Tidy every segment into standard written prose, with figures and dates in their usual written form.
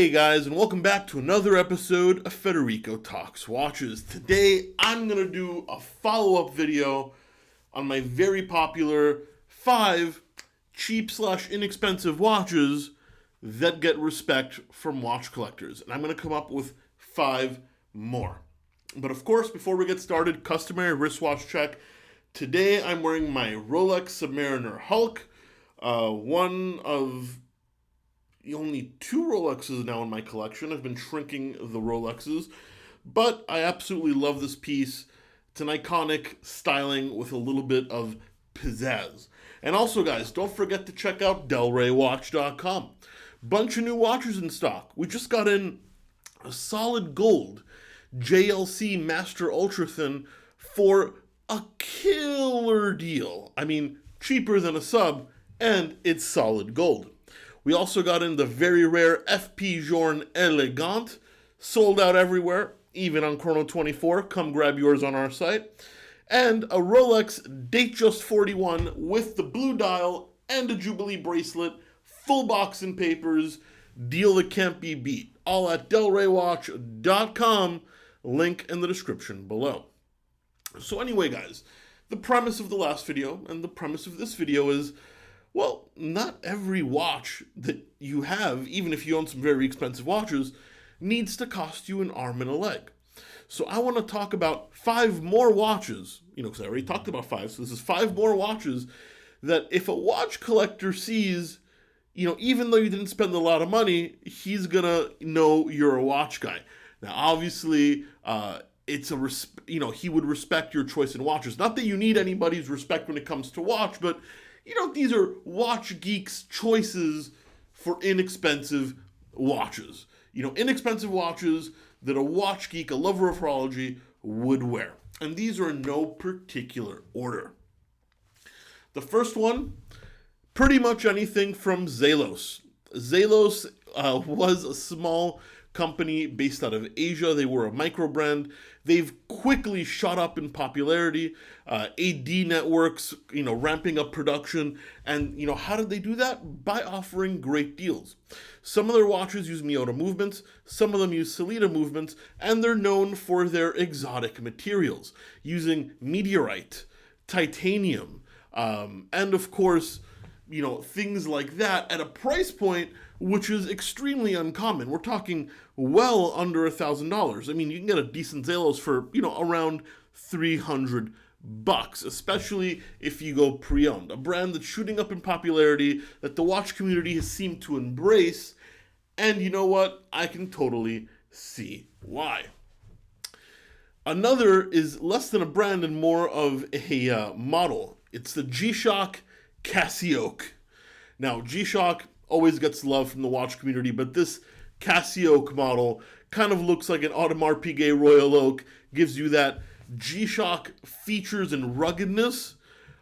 Hey guys, and welcome back to another episode of Federico Talks Watches. Today, I'm going to do a follow-up video on my very popular 5 cheap/inexpensive watches that get respect from watch collectors. And I'm going to come up with 5 more. But of course, before we get started, customary wristwatch check. Today, I'm wearing my Rolex Submariner Hulk, one of only 2 Rolexes now in my collection. I've been shrinking the Rolexes, but I absolutely love this piece. It's an iconic styling with a little bit of pizzazz. And also, guys, don't forget to check out delraywatch.com. Bunch of new watches in stock. We just got in a solid gold JLC Master Ultra Thin for a killer deal. I mean, cheaper than a sub, and it's solid gold. We also got in the very rare FP Journe Elegant, sold out everywhere, even on Chrono24. Come grab yours on our site. And a Rolex Datejust 41 with the blue dial and a Jubilee bracelet, full box and papers, deal that can't be beat. All at delraywatch.com, link in the description below. So anyway, guys, the premise of the last video and the premise of this video is, well, not every watch that you have, even if you own some very expensive watches, needs to cost you an arm and a leg. So I want to talk about 5 more watches, because I already talked about 5, so this is 5 more watches that if a watch collector sees, even though you didn't spend a lot of money, he's going to know you're a watch guy. Now, obviously, he would respect your choice in watches. Not that you need anybody's respect when it comes to watch, but these are watch geeks' choices for inexpensive watches. Inexpensive watches that a watch geek, a lover of horology, would wear. And these are in no particular order. The first one, pretty much anything from Zelos. Zelos was a small company based out of Asia. They were a micro brand. They've quickly shot up in popularity. AD networks, ramping up production. And, how did they do that? By offering great deals. Some of their watches use Miyota movements. Some of them use Sellita movements. And they're known for their exotic materials, using meteorite, titanium, and of course, things like that at a price point which is extremely uncommon. We're talking well under $1,000. I mean, you can get a decent Zelos for, around $300, especially if you go pre-owned. A brand that's shooting up in popularity, that the watch community has seemed to embrace, and you know what? I can totally see why. Another is less than a brand and more of a model. It's the GShock Casio. Now, GShock always gets love from the watch community, but this Casio model kind of looks like an Audemars Piguet Royal Oak, gives you that GShock features and ruggedness,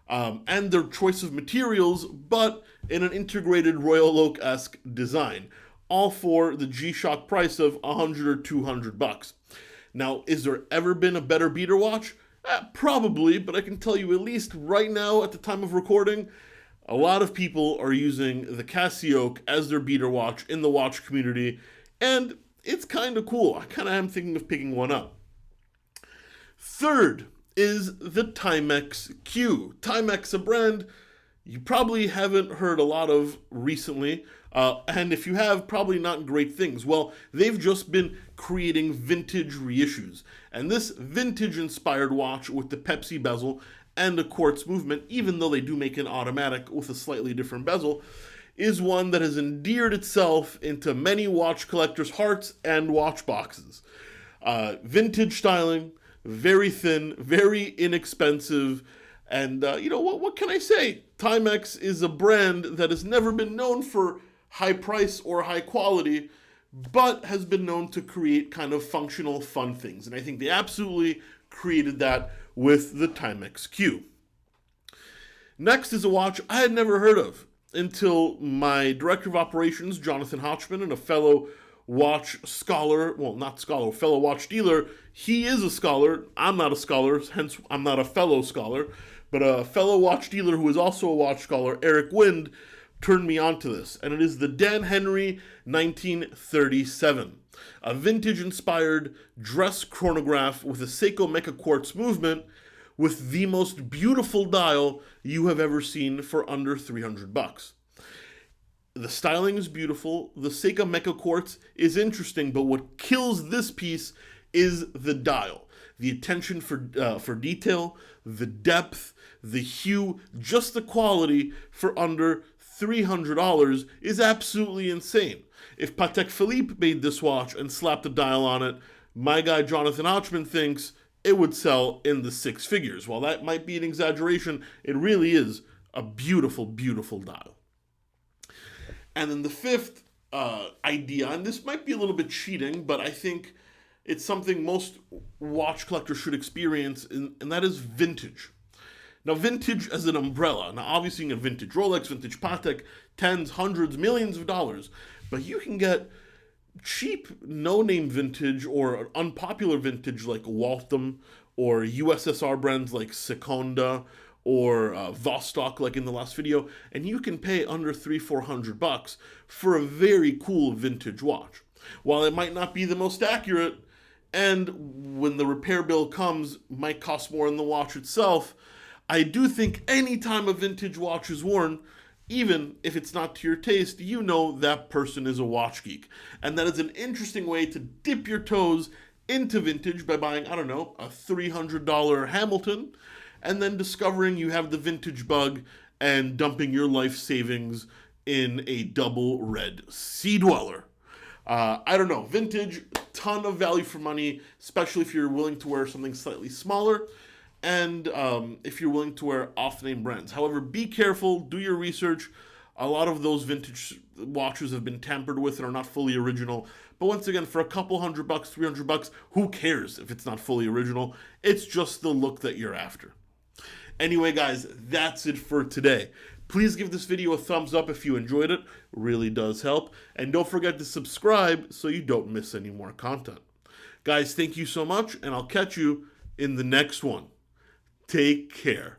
and their choice of materials, but in an integrated Royal Oak-esque design, all for the GShock price of $100 or $200. Now, is there ever been a better beater watch? Probably, but I can tell you at least right now at the time of recording, a lot of people are using the Casio as their beater watch in the watch community, and it's kind of cool. I kind of am thinking of picking one up. Third is the Timex Q. Timex, a brand you probably haven't heard a lot of recently, and if you have, probably not great things. Well, they've just been creating vintage reissues, and this vintage-inspired watch with the Pepsi bezel and a quartz movement, even though they do make an automatic with a slightly different bezel, is one that has endeared itself into many watch collectors' hearts and watch boxes. Vintage styling, very thin, very inexpensive, and what can I say? Timex is a brand that has never been known for high price or high quality, but has been known to create kind of functional, fun things. And I think they absolutely created that with the Timex Q. Next is a watch I had never heard of until my director of operations, Jonathan Hotchman, and a fellow watch scholar, fellow watch dealer. He is a scholar. I'm not a scholar, hence I'm not a fellow scholar, but a fellow watch dealer who is also a watch scholar, Eric Wind, turned me on to this, and it is the Dan Henry 1937, a vintage-inspired dress chronograph with a Seiko Mecha Quartz movement with the most beautiful dial you have ever seen for under $300. The styling is beautiful, the Seiko Mecha Quartz is interesting, but what kills this piece is the dial. The attention for detail, the depth, the hue, just the quality for under $300 is absolutely insane. If Patek Philippe made this watch and slapped a dial on it, my guy Jonathan Ochman thinks it would sell in the six figures. While that might be an exaggeration, it really is a beautiful, beautiful dial. And then the fifth idea, and this might be a little bit cheating, but I think it's something most watch collectors should experience, and that is vintage. Now, vintage as an umbrella. Now, obviously, you can get vintage Rolex, vintage Patek, tens, hundreds, millions of dollars. But you can get cheap, no-name vintage or unpopular vintage like Waltham or USSR brands like Seconda or Vostok like in the last video, and you can pay under $300-400 for a very cool vintage watch. While it might not be the most accurate, and when the repair bill comes, might cost more than the watch itself, I do think any time a vintage watch is worn, even if it's not to your taste, you know that person is a watch geek. And that is an interesting way to dip your toes into vintage by buying, I don't know, a $300 Hamilton, and then discovering you have the vintage bug and dumping your life savings in a double red Sea Dweller. I don't know, vintage, ton of value for money, especially if you're willing to wear something slightly smaller, and if you're willing to wear off-name brands. However, be careful, do your research. A lot of those vintage watches have been tampered with and are not fully original. But once again, for a couple $100, $300, who cares if it's not fully original? It's just the look that you're after. Anyway, guys, that's it for today. Please give this video a thumbs up if you enjoyed it. It really does help. And don't forget to subscribe so you don't miss any more content. Guys, thank you so much, and I'll catch you in the next one. Take care.